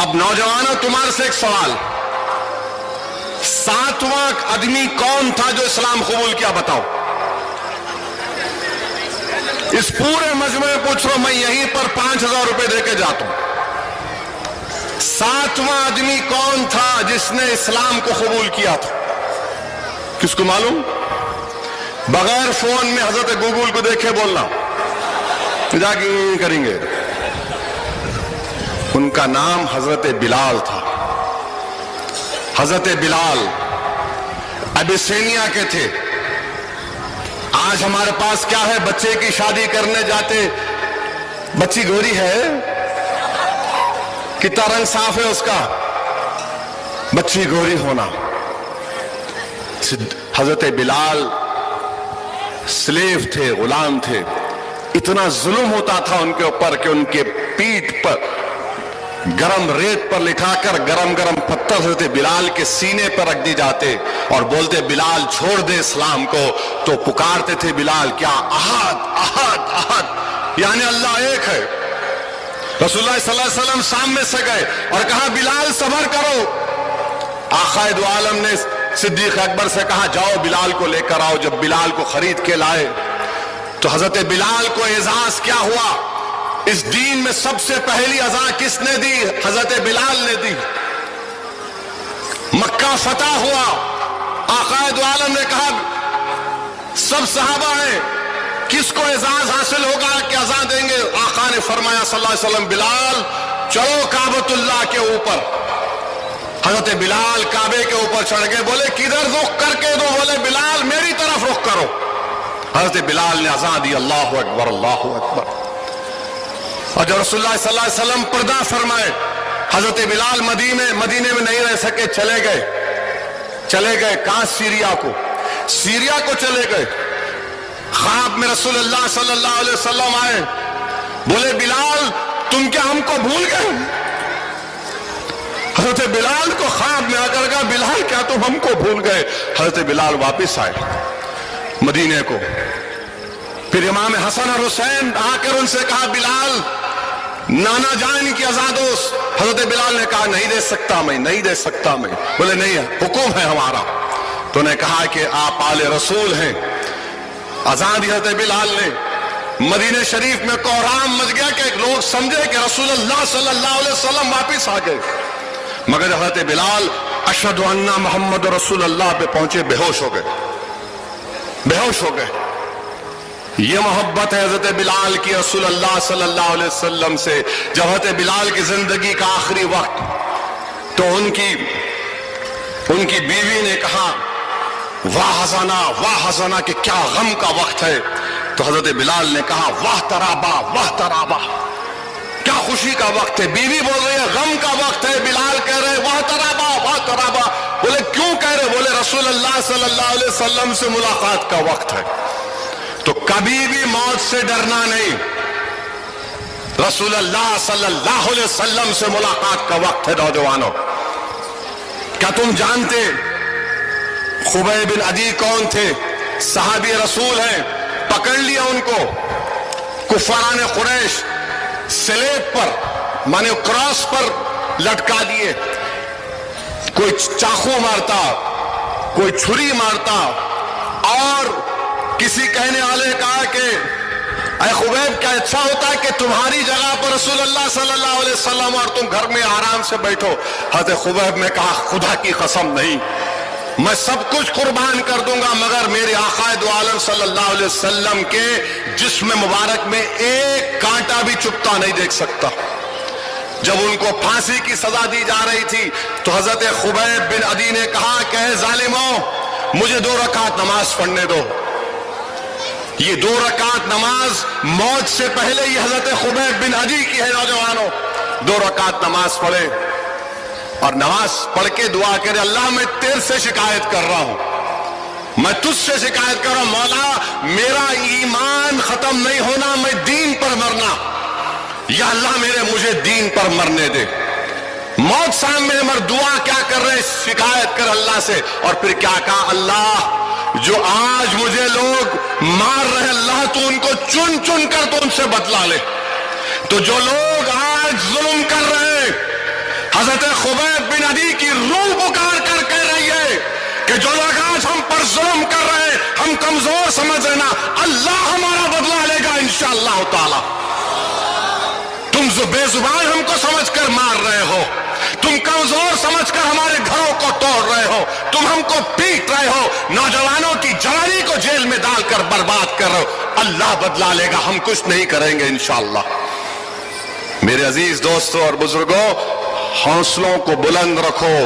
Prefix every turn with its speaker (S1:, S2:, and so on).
S1: اب نوجوانوں تمہارے سے ایک سوال، 7واں آدمی کون تھا جو اسلام قبول کیا؟ بتاؤ۔ اس پورے مجمع میں پوچھ رہا ہوں، میں یہیں پر 5000 روپے دے کے جاتا ہوں۔ 7واں آدمی کون تھا جس نے اسلام کو قبول کیا تھا؟ کس کو معلوم؟ بغیر فون میں حضرت گوگل کو دیکھے بولنا، جا کے کریں گے۔ ان کا نام حضرت بلال تھا۔ حضرت بلال ابیسینیا کے تھے۔ آج ہمارے پاس کیا ہے؟ بچے کی شادی کرنے جاتے، بچی گوری ہے، کتنا رنگ صاف ہے اس کا، بچی گوری ہونا۔ حضرت بلال سلیو تھے، غلام تھے۔ اتنا ظلم ہوتا تھا ان کے اوپر کہ ان کے پیٹھ پر گرم ریت پر لکھا کر گرم گرم پتھر حضرت بلال کے سینے پر رکھ دی جاتے اور بولتے بلال چھوڑ دے اسلام کو، تو پکارتے تھے بلال کیا؟ احد احد احد، یعنی اللہ ایک ہے۔ رسول اللہ صلی اللہ علیہ وسلم سامنے سے گئے اور کہا بلال صبر کرو۔ آقا دو عالم نے صدیق اکبر سے کہا جاؤ بلال کو لے کر آؤ۔ جب بلال کو خرید کے لائے تو حضرت بلال کو اعزاز کیا ہوا؟ اس دین میں سب سے پہلی اذان کس نے دی؟ حضرت بلال نے دی۔ مکہ فتح ہوا، آقا دو عالم نے کہا سب صحابہ ہیں، کس کو اعزاز حاصل ہوگا کہ اذان دیں گے؟ آقا نے فرمایا صلی اللہ علیہ وسلم بلال چلو کعبۃ اللہ کے اوپر۔ حضرت بلال کعبے کے اوپر چڑھ گئے، بولے کدھر رخ کر کے دو؟ بولے بلال میری طرف رخ کرو۔ حضرت بلال نے اذان دی، اللہ اکبر اللہ اکبر۔ اور جب رسول اللہ صلی اللہ علیہ وسلم پردہ فرمائے، حضرت بلال مدینے میں نہیں رہ سکے، چلے گئے کہاں؟ سیریا کو چلے گئے۔ خواب میں رسول اللہ صلی اللہ علیہ وسلم آئے، بولے بلال تم کیا ہم کو بھول گئے؟ حضرت بلال کو خواب میں آ کر کہا بلال کیا تم ہم کو بھول گئے؟ حضرت بلال واپس آئے مدینے کو۔ پھر امام حسن اور حسین آ کر ان سے کہا بلال نانا جان کی اذان دو۔ حضرت بلال نے کہا نہیں دے سکتا میں۔ بولے نہیں حکم ہے ہمارا۔ تو انہیں کہا کہ آپ آل رسول ہیں۔ اذان دی حضرت بلال نے۔ مدینہ شریف میں کوہرام مچ گیا کہ لوگ سمجھے کہ رسول اللہ صلی اللہ علیہ وسلم واپس آ گئے، مگر حضرت بلال اشہد ان محمد رسول اللہ پہ پہنچے، بے ہوش ہو گئے۔ یہ محبت ہے حضرت بلال کی رسول اللہ صلی اللہ علیہ وسلم سے۔ جب حضرت بلال کی زندگی کا آخری وقت تو ان کی بیوی نے کہا واہ حزانہ کہ کیا غم کا وقت ہے، تو حضرت بلال نے کہا واہ ترابا کیا خوشی کا وقت ہے۔ بیوی بول رہی ہے غم کا وقت ہے، بلال کہہ رہے واہ ترابا۔ بولے کیوں کہہ رہے؟ بولے رسول اللہ صلی اللہ علیہ وسلم سے ملاقات کا وقت ہے۔ تو کبھی بھی موت سے ڈرنا نہیں، رسول اللہ صلی اللہ علیہ وسلم سے ملاقات کا وقت ہے۔ نوجوانوں کیا تم جانتے خبیب بن عدی کون تھے؟ صحابی رسول ہیں۔ پکڑ لیا ان کو کفاران قریش، سلیب پر مانے کراس پر لٹکا دیے، کوئی چاقو مارتا، کوئی چھری مارتا، اور کسی کہنے والے کہا کہ اے خبیب کیا اچھا ہوتا ہے کہ تمہاری جگہ پر رسول اللہ صلی اللہ علیہ وسلم اور تم گھر میں آرام سے بیٹھو۔ حضرت خبیب نے کہا خدا کی قسم نہیں، میں سب کچھ قربان کر دوں گا مگر میرے آقا دو عالم صلی اللہ علیہ وسلم کے جسم مبارک میں ایک کانٹا بھی چبھتا نہیں دیکھ سکتا۔ جب ان کو پھانسی کی سزا دی جا رہی تھی تو حضرت خبیب بن عدی نے کہا کہ اے ظالموں مجھے 2 رکعت نماز پڑھنے دو۔ یہ 2 رکعت نماز موت سے پہلے یہ حضرت خبیب بن عدی کی ہے۔ نوجوانوں 2 رکعت نماز پڑھے اور نماز پڑھ کے دعا کرے اللہ میں تیرے سے شکایت کر رہا ہوں، میں تجھ سے شکایت کر رہا ہوں مولا میرا ایمان ختم نہیں ہونا، میں دین پر مرنا، یا اللہ مجھے دین پر مرنے دے۔ موت سامنے مر دعا کیا کر رہے؟ شکایت کر اللہ سے۔ اور پھر کیا کہا؟ اللہ جو آج مجھے لوگ مار رہے اللہ تو ان کو چن چن کر تو ان سے بدلا لے۔ تو جو لوگ آج ظلم کر رہے ہیں حضرت خبیب بن عدی کی روح پکار کر کہہ رہی ہے کہ جو لوگ آج ہم پر ظلم کر رہے ہیں، ہم کمزور سمجھ رہے نا، اللہ ہمارا بدلہ لے گا انشاءاللہ تعالی۔ تم بے زبان ہم کو سمجھ کر مار رہے ہو، تم کمزور سمجھ کر ہمارے گھروں کو توڑ رہے ہو، تم ہم کو پیٹ رہے ہو، نوجوانوں کی جوانی کو جیل میں ڈال کر برباد کر رہے ہو، اللہ بدلہ لے گا، ہم کچھ نہیں کریں گے انشاءاللہ۔ میرے عزیز دوستوں اور بزرگوں، حوصلوں کو بلند رکھو،